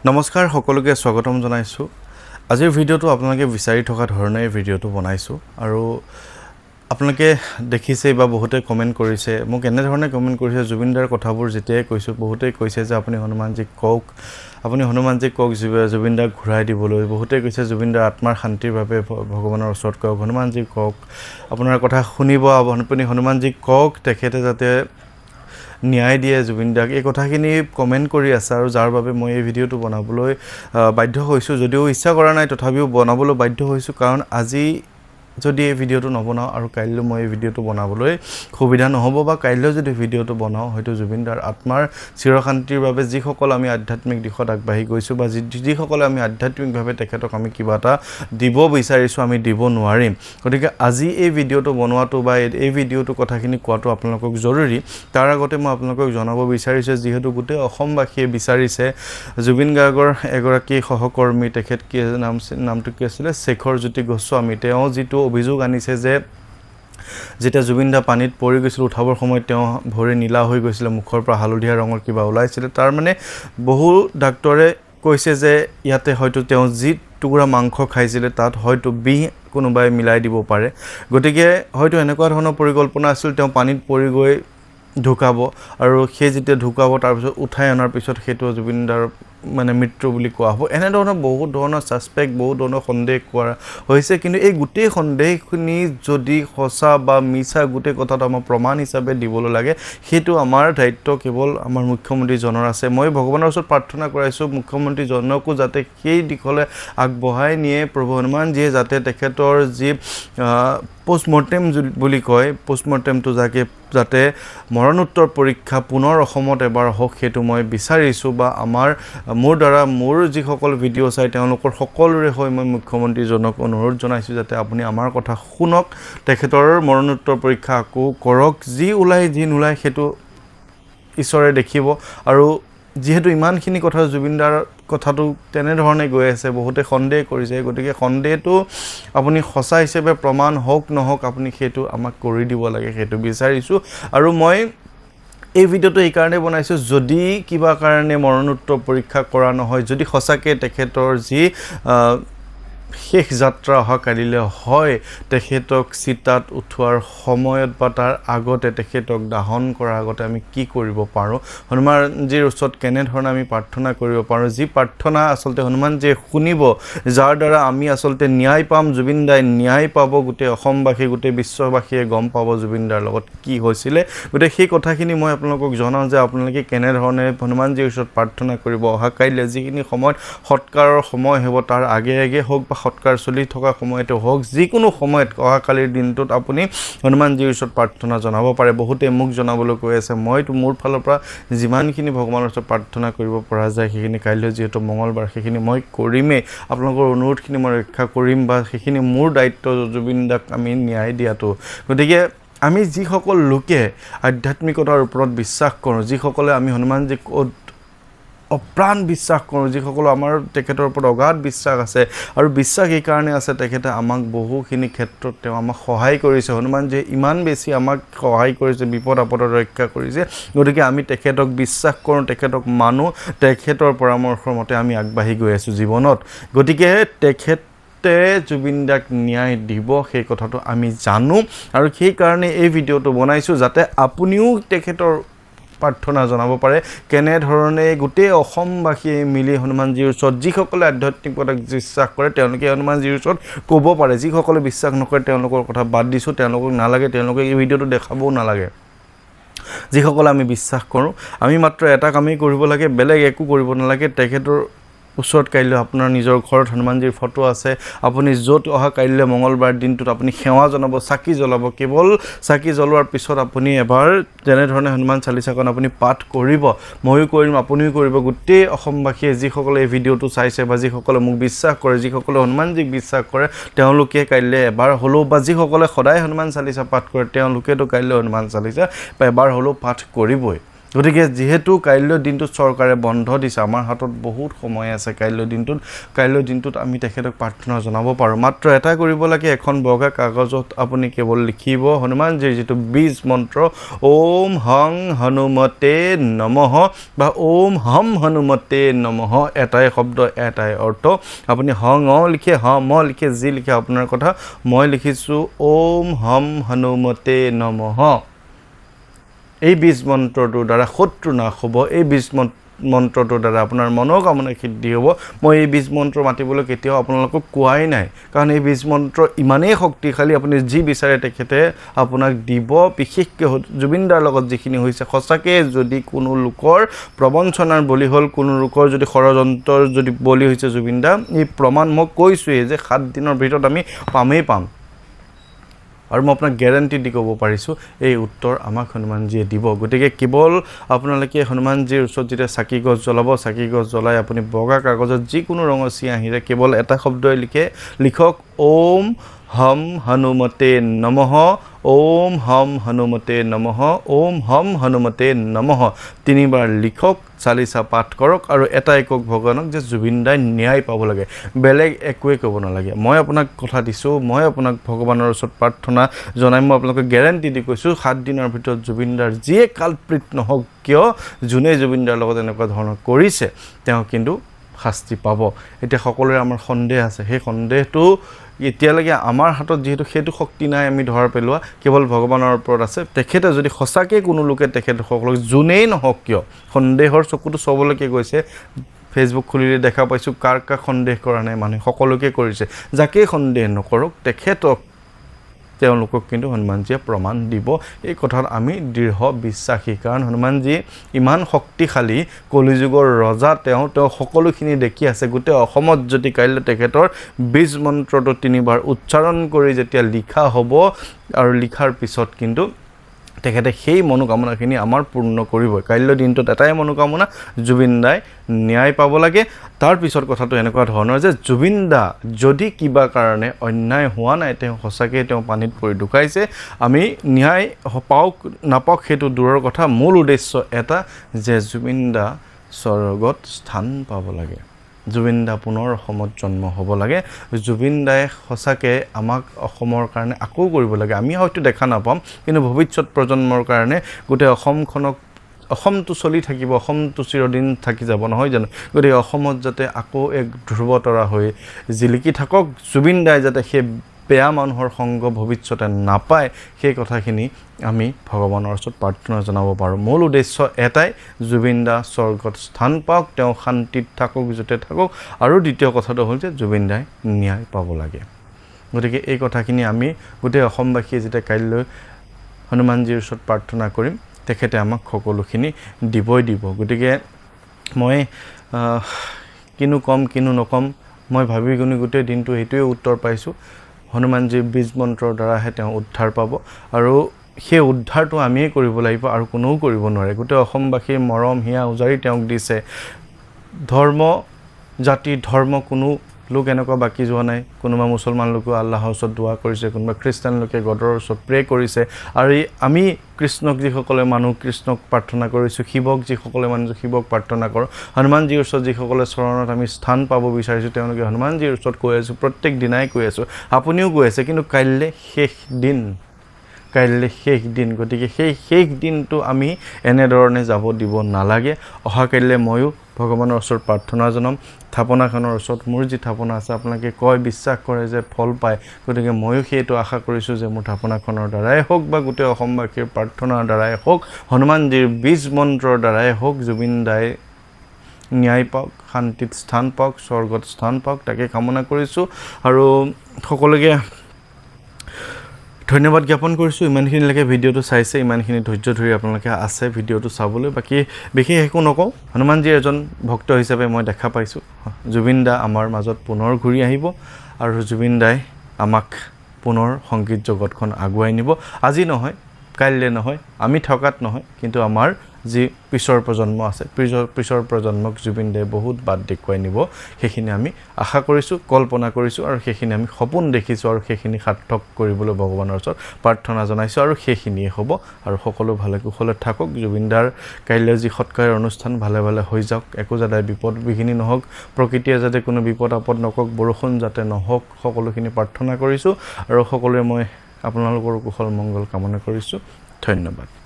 নমস্কাৰ সকলোকে স্বাগতম জনাইছো আজিৰ ভিডিওটো আপোনালোকে বিচাৰি থকা ধৰণে ভিডিওটো বনাইছো আৰু আপোনালোকে দেখিছে বা বহুতে কমেন্ট কৰিছে মোক এনে ধৰণে কমেন্ট কৰিছে জুবিনদাৰ কথাবোৰ যেতিয়াই কৈছো বহুতে কৈছে যে আপুনি হনুমানজীক কক জুবিনদাক ঘূৰাই দিবলৈ বহুতে কৈছে জুবিনদাৰ আত্মাৰ শান্তিৰ বাবে ভগৱানৰ ওচৰত কক হনুমানজীক কক আপোনাৰ কথা শুনিব আপুনি হনুমানজীক কক তেখেতে যাতে ন্যায় দিয়ে জুবিনদাক এই কথাখিনি কমেন্ট কৰি আছে আৰু যাৰ বাবে মই এই ভিডিওটো বনাবলৈ বাধ্য হৈছো যদিও ইচ্ছা কৰা নাই তথাপিও বনাবলৈ বাধ্য হৈছো কাৰণ আজি যদি এই ভিডিওটো নবনাও আৰু কাইলৈ মই এই ভিডিওটো বনাবলৈ সুবিধা নহব বা কাইলৈ যদি ভিডিওটো বনাও হয়তো জুবিনদাৰ আত্মাৰ চিৰশান্তিৰ বাবে যিসকল আমি আধ্যাত্মিক দিশত আগবাঢ়ি গৈছো বা যিসকল আমি আধ্যাত্মিকভাৱে তেখেতক আমি কিবা এটা দিব বিচাৰিছো আমি দিব নোৱাৰিম গতিকে আজি এই ভিডিওটো বনোৱাটো বা এই ভিডিওটো কথাখিনি কোৱাটো আপোনালোকক জৰুৰী তাৰ আগতে মই আপোনালোকক জনাব বিচাৰিছো যেহেতু গোটেই অসমবাসীয়ে বিচাৰিছে জুবিন গাৰ্গৰ এগৰাকী সহকৰ্মী তেখেত কি নামটো কি আছিল শেখৰ জ্যোতি গোস্বামী তেওঁ যিটো অভিযোগ আনিছে যে যেটা জুবিনদা পানীত পৰি গৈছিল উঠাবৰ সময়ত তেওঁ ভৰি নীলা হৈ গৈছিল মুখৰ পৰা হালধীয়া ৰঙৰ কিবা ওলাইছিল তাৰ মানে বহু ডাক্তৰে কৈছে যে ইয়াতে হয়তো তেওঁ যি টুকুৰা মাংস খাইছিল তাত হয়তো বিহ কোনোবাই মিলাই দিব পাৰে গতিকে হয়তো এনেকুৱা ধৰণৰ পৰিকল্পনা আছিল তেওঁ পানীত পৰি গৈ ঢুকাব আৰু সেই যেতিয়া ঢুকাব তাৰ পিছত উঠাই অনাৰ পিছত হেতু জুবিনদাৰ মানে মৃত্যু বুলি কোৱা হ'ব এনে ধৰণৰ বহুত ধৰণৰ সাসপেক্ট বহুত ধৰণৰ সন্দেহ কৰা হৈছে কিন্তু এই গুটেই সন্দেহখিনি যদি সঁচা বা মিছা গুটেই কথাটো আমাৰ প্ৰমাণ হিচাপে দিবলৈ লাগে হেতু আমাৰ দায়িত্ব কেৱল আমাৰ মুখ্যমন্ত্ৰী জনৰ আছে মই ভগৱানৰ ওচৰত প্ৰাৰ্থনা কৰাইছো মুখ্যমন্ত্ৰী জনকো যাতে সেই দিশলে আগবঢ়াই নিয়ে প্ৰভু হনুমান যিয়ে যাতে তেখেতৰ যি পোষ্টমৰ্টেম বুলি কয় পোষ্টমৰ্টেমটো যাতে মৰণোত্তৰ পৰীক্ষা পুনৰ অসমত এবাৰ হওক হেতু মই বিচাৰিছো বা মোৰ দ্বাৰা মোৰ যিসকল ভিডিও চাই তেওঁলোকৰ সকলোৰে হৈ মই মুখ্যমন্ত্ৰী জনক অনুৰোধ জনাইছো যাতে আপুনি আমাৰ কথা শুনক তেখেতৰ মৰণোত্তৰ পৰীক্ষা আকো কৰক যি ওলাই যি নোলাই হেতু ঈশ্বৰে দেখিব আৰু যেহেতু ইমানখিনি কথা জুবিনদাৰ কথাটো তেনে ধৰণে গৈ আছে বহুতে সন্দেহ কৰিছে গতিকে সন্দেহটো আপুনি সঁচা হিচাপে প্ৰমাণ হওক নহওক আপুনি হেতু আমাক কৰি দিব লাগে হেতু বিচাৰিছো আৰু মই এই ভিডিওটো এই কাৰণে বনাইছো যদি কিবা কাৰণে মৰণোত্তৰ পৰীক্ষা কৰা নহয় যদি সঁচাকে তেখেতৰ যি শেষ যাত্ৰা কালিলে হয় তেখেতক চিতাত উঠোৱাৰ সময়ত বা তাৰ আগতে তেখেতক দাহন কৰাৰ আগতে আমি কি কৰিব পাৰো হনুমানজীৰ ওচৰত কেনে ধৰণে আমি প্ৰাৰ্থনা কৰিব পাৰো যি প্ৰাৰ্থনা আসলতে হনুমানজীয়ে শুনিব যাৰ দ্বাৰা আমি আসলতে ন্যায় পাম জুবিনদাই ন্যায় পাব গোটেই অসমবাসী গোটেই বিশ্ববাসীয়ে গম পাব জুবিনদাৰ লগত কি হৈছিল গোটেই সেই কথাখিনি মই আপোনালোকক জনাও যে আপোনালোকে কেনে ধৰণে হনুমানজীৰ ওচৰত প্ৰাৰ্থনা কৰিব কাইলৈ যিখিনি সময়ত সৎকাৰৰ সময় হ'ব তাৰ আগে হোক বা সৎকাৰ চলি থকা সময়তে হোক যিকোনো সময়ত কালিৰ দিনটোত আপুনি হনুমানজীৰ ওচৰত প্ৰাৰ্থনা জনাব পাৰে বহুতে মুখ জনাবলৈ কৈ আছে মইতো মোৰ ফালৰ পৰা যিমানখিনি ভগৱানৰ ওচৰত প্ৰাৰ্থনা কৰিব পৰা যায় সেইখিনি কাইলৈ যেহেতু মঙ্গলবাৰ সেইখিনি মই কৰিমেই আপোনালোকৰ অনুৰোধখিনি মই ৰক্ষা কৰিম বা সেইখিনি মোৰ দায়িত্ব জুবিনদাক আমি ন্যায় দিয়াটো গতিকে আমি যিসকল লোকে আধ্যাত্মিকতাৰ ওপৰত বিশ্বাস কৰোঁ যিসকলে আমি হনুমানজীক অপ্ৰাণ বিশ্বাস কৰোঁ যিসকল আমাৰ তেখেতৰ ওপৰত অগাধ বিশ্বাস আছে আৰু বিশ্বাস এই কাৰণে আছে তেখেতে আমাক বহুখিনি ক্ষেত্ৰত তেওঁ আমাক সহায় কৰিছে হনুমানজীয়ে ইমান বেছি আমাক সহায় কৰিছে বিপদ আপদত ৰক্ষা কৰিছে গতিকে আমি তেখেতক বিশ্বাস কৰোঁ তেখেতক মানো তেখেতৰ পৰামৰ্শৰ মতে আমি আগবাঢ়ি গৈ আছো জীৱনত গতিকে তেখেতে জুবিনদাক ন্যায় দিব সেই কথাটো আমি জানো আৰু সেই কাৰণে এই ভিডিওটো বনাইছো যাতে আপুনিও তেখেতৰ প্ৰাৰ্থনা জনাব পাৰে কেনে ধৰণে গোটেই অসমবাসীয়ে মিলি হনুমানজীৰ ওচৰত যিসকলে আধ্যাত্মিকতাক বিশ্বাস কৰে তেওঁলোকে হনুমানজীৰ ওচৰত ক'ব পাৰে যিসকলে বিশ্বাস নকৰে তেওঁলোকৰ কথা বাদ দিছো তেওঁলোকক নালাগে তেওঁলোকে এই ভিডিওটো দেখাবও নালাগে যিসকলে আমি বিশ্বাস কৰোঁ আমি মাত্ৰ এটা কামেই কৰিব লাগে বেলেগ একো কৰিব নালাগে তেখেতৰ ওচৰত কাইলৈ আপোনাৰ নিজৰ ঘৰত হনুমানজীৰ ফটো আছে আপুনি য'ত কাইলৈ মঙ্গলবাৰ দিনটোত আপুনি সেৱা জনাব চাকি জ্বলাব কেৱল চাকি জ্বলোৱাৰ পিছত আপুনি এবাৰ যেনে ধৰণে হনুমান চালিচাখন আপুনি পাঠ কৰিব ময়ো কৰিম আপুনিও কৰিব গোটেই অসমবাসীয়ে যিসকলে এই ভিডিওটো চাইছে বা যিসকলে মোক বিশ্বাস কৰে যিসকলে হনুমানজীক বিশ্বাস কৰে তেওঁলোকে কাইলৈ এবাৰ হলো বা যিসকলে সদায় হনুমান চালিচা পাঠ কৰে তেওঁলোকেতো কাইলৈ হনুমান চালিচা এবাৰ হলো পাঠ কৰিবই গতিকে যেহেতু কাইলৈ দিনটোত চৰকাৰে বন্ধ দিছে আমাৰ হাতত বহুত সময় আছে কাইলৈ দিনটোত আমি তেখেতক প্ৰাৰ্থনা জনাব পাৰোঁ মাত্ৰ এটা কৰিব লাগে এখন বগা কাগজত আপুনি কেৱল লিখিব হনুমানজীৰ যিটো বীজ মন্ত্ৰ ওম হং হনুমতে নমঃ বা ওম হম হনুমতে নমঃ এটাই শব্দ এটাই অৰ্থ আপুনি হং লিখে হম লিখে যি লিখে আপোনাৰ কথা মই লিখিছোঁ ওম হম হনুমতে নমঃ এই বীজ মন্ত্ৰটোৰ দ্বাৰা শত্ৰু নাশ হ'ব এই বীজ মন্ত্ৰটোৰ দ্বাৰা আপোনাৰ মনোকামনা সিদ্ধি হ'ব মই এই বীজ মন্ত্ৰ মাতিবলৈ কেতিয়াও আপোনালোকক কোৱাই নাই কাৰণ এই বীজ মন্ত্ৰ ইমানেই শক্তিশালী আপুনি যি বিচাৰে তেখেতে আপোনাক দিব বিশেষকৈ জুবিনদাৰ লগত যিখিনি হৈছে সঁচাকে যদি কোনো লোকৰ প্ৰবঞ্চনাৰ বলি হ'ল কোনো লোকৰ যদি ষড়যন্ত্ৰৰ যদি বলি হৈছে জুবিনদা এই প্ৰমাণ মই কৈছোঁৱেই যে 7 দিনৰ ভিতৰত আমি পাম আৰু মই আপোনাক গ্যাৰান্টি দি ক'ব পাৰিছোঁ এই উত্তৰ আমাক হনুমানজীয়ে দিব গতিকে কেৱল আপোনালোকে হনুমানজীৰ ওচৰত যেতিয়া চাকি গছ জ্বলাব চাকি গছ জ্বলাই আপুনি বগা কাগজত যিকোনো ৰঙৰ চিয়াঁহীৰে কেৱল এটা শব্দই লিখক ওম হম হনুমতে নমঃ ওম হম হনুমতে নমঃ ওম হম হনুমতে নমঃ 3 বাৰ লিখক চালিসা পাঠ কৰক আৰু এটাই কক ভগৱানক যে জুবিনদাই ন্যায় পাব লাগে বেলেগ একোৱে ক'ব নালাগে মই আপোনাক কথা দিছোঁ মই আপোনাক ভগৱানৰ ওচৰত প্ৰাৰ্থনা জনাই মই আপোনাক গ্যাৰান্টি দি কৈছোঁ 7 দিনৰ ভিতৰত জুবিনদাৰ যিয়ে কালপ্ৰিত নহওক কিয় যোনে জুবিনদাৰ লগত এনেকুৱা ধৰণৰ কৰিছে তেওঁ কিন্তু শাস্তি পাব এতিয়া সকলোৰে আমাৰ সন্দেহ আছে সেই সন্দেহটো এতিয়ালৈকে আমাৰ হাতত যেহেতু সেইটো শক্তি নাই আমি ধৰা পেলোৱা কেৱল ভগৱানৰ ওপৰত আছে তেখেতে যদি সঁচাকৈ কোনো লোকে তেখেতসকলক যোনেই নহওক কিয় সন্দেহৰ চকুটো চবলৈকে গৈছে ফেচবুক খুলিলে দেখা পাইছোঁ কাৰ সন্দেহ কৰা নাই মানুহে সকলোকে কৰিছে যাকে সন্দেহ নকৰক তেখেতক তেওঁলোকক কিন্তু হনুমানজীয়ে প্ৰমাণ দিব এই কথাত আমি দৃঢ় বিশ্বাসী কাৰণ হনুমানজী ইমান শক্তিশালী কলিযুগৰ ৰজা তেওঁ সকলোখিনি দেখি আছে গোটেই অসমত যদি কাইলৈ তেখেতৰ বীজ মন্ত্ৰটো 3 বাৰ উচ্চাৰণ কৰি যেতিয়া লিখা হ'ব আৰু লিখাৰ পিছত কিন্তু তেখেতে সেই মনোকামনাখিনি আমাৰ পূৰ্ণ কৰিব কাইলৈ দিনটোত এটাই মনোকামনা জুবিনদাই ন্যায় পাব লাগে তাৰ পিছত কথাটো এনেকুৱা ধৰণৰ যে জুবিনদা যদি কিবা কাৰণে অন্যায় হোৱা নাই তেওঁ সঁচাকৈ তেওঁ পানীত পৰি ঢুকাইছে আমি ন্যায় পাওক নাপাওক সেইটো দূৰৰ কথা মূল উদ্দেশ্য এটা যে জুবিনদা স্বৰ্গত স্থান পাব লাগে জুবিনদা পুনৰ অসমত জন্ম হ'ব লাগে জুবিনদাই সঁচাকৈ আমাক অসমৰ কাৰণে আকৌ কৰিব লাগে আমি হয়তো দেখা নাপাম কিন্তু ভৱিষ্যত প্ৰজন্মৰ কাৰণে গোটেই অসমটো চলি থাকিব অসমটো চিৰদিন থাকি যাব নহয় জানো গতিকে অসমত যাতে আকৌ এক ধ্ৰুৱতৰা হৈ জিলিকি থাকক জুবিনদাই যাতে সেই বেয়া মানুহৰ সংগ ভৱিষ্যতে নাপায় সেই কথাখিনি আমি ভগৱানৰ ওচৰত প্ৰাৰ্থনা জনাব পাৰোঁ মূল উদ্দেশ্য এটাই জুবিনদা স্বৰ্গত স্থান পাওক তেওঁ শান্তিত থাকক য'তে থাকক আৰু দ্বিতীয় কথাটো হ'ল যে জুবিনদাই ন্যায় পাব লাগে গতিকে এই কথাখিনি আমি গোটেই অসমবাসীয়ে যেতিয়া কাইলৈ হনুমানজীৰ ওচৰত প্ৰাৰ্থনা কৰিম তেখেতে আমাক সকলোখিনি দিব গতিকে মই কিনো কম কিনো নকম মই ভাবি গুণি গোটেই দিনটো সেইটোৱে উত্তৰ পাইছোঁ হনুমানজীৰ বীজ মন্ত্ৰৰ দ্বাৰাহে তেওঁ উদ্ধাৰ পাব আৰু সেই উদ্ধাৰটো আমিয়ে কৰিব লাগিব আৰু কোনেও কৰিব নোৱাৰে গোটেই অসমবাসীৰ মৰম হিয়া উজাৰি তেওঁক দিছে ধৰ্ম জাতি ধৰ্ম কোনো লোক এনেকুৱা বাকী যোৱা নাই কোনোবা মুছলমান লোকে আল্লাহৰ ওচৰত দোৱা কৰিছে কোনোবা খ্ৰীষ্টান লোকে গডৰ ওচৰত প্ৰে কৰিছে আৰু আমি কৃষ্ণক যিসকলে মানুহ কৃষ্ণক প্ৰাৰ্থনা কৰিছোঁ শিৱক যিসকলে মানুহ শিৱক প্ৰাৰ্থনা কৰোঁ হনুমানজীৰ ওচৰত যিসকলে চৰণত আমি স্থান পাব বিচাৰিছোঁ তেওঁলোকে হনুমানজীৰ ওচৰত কৈ আছোঁ প্ৰত্যেক দিনাই কৈ আছোঁ আপুনিও কৈ আছে কিন্তু কাইলৈ শেষ দিন গতিকে সেই শেষ দিনটো আমি এনেধৰণে যাব দিব নালাগে অহা কাইলৈ ময়ো ভগৱানৰ ওচৰত প্ৰাৰ্থনা জনাম থাপনাখনৰ ওচৰত মোৰ যি থাপনা আছে আপোনালোকে কয় বিশ্বাস কৰে যে ফল পায় গতিকে ময়ো সেইটো আশা কৰিছোঁ যে মোৰ থাপনাখনৰ দ্বাৰাই হওক বা গোটেই অসমবাসীৰ প্ৰাৰ্থনাৰ দ্বাৰাই হওক হনুমানজীৰ বীজ মন্ত্ৰৰ দ্বাৰাই হওক জুবিনদাই ন্যায় পাওক শান্তিত স্থান পাওক স্বৰ্গত স্থান পাওক তাকে কামনা কৰিছোঁ আৰু সকলোকে ধন্যবাদ জ্ঞাপন কৰিছোঁ ইমানখিনিলৈকে ভিডিঅ'টো চাইছে ইমানখিনি ধৈৰ্য ধৰি আপোনালোকে আছে ভিডিঅ'টো চাবলৈ বাকী বিশেষ একো নকওঁ হনুমানজীৰ এজন ভক্ত হিচাপে মই দেখা পাইছোঁ জুবিনদা আমাৰ মাজত পুনৰ ঘূৰি আহিব আৰু জুবিনদাই আমাক পুনৰ সংগীত জগতখন আগুৱাই নিব আজি নহয় কাইলৈ নহয় আমি থকাত নহয় কিন্তু আমাৰ যি পিছৰ প্ৰজন্ম আছে পিছৰ প্ৰজন্মক জুবিন দাই বহুত বাট দেখুৱাই নিব সেইখিনি আমি আশা কৰিছোঁ কল্পনা কৰিছোঁ আৰু সেইখিনি আমি সপোন দেখিছোঁ আৰু সেইখিনি সাৰ্থক কৰিবলৈ ভগৱানৰ ওচৰত প্ৰাৰ্থনা জনাইছোঁ আৰু সেইখিনিয়ে হ'ব আৰু সকলো ভালে কুশলে থাকক জুবিন দাৰ কাইলৈ যি সৎকাৰ অনুষ্ঠান ভালে ভালে হৈ যাওক একো যাতে বিপদ বিঘিনি নহওক প্ৰকৃতিয়ে যাতে কোনো বিপদ আপদ নকওক বৰষুণ যাতে নহওক সকলোখিনি প্ৰাৰ্থনা কৰিছোঁ আৰু সকলোৱে মই আপোনালোকৰ কুশল মংগল কামনা কৰিছোঁ ধন্যবাদ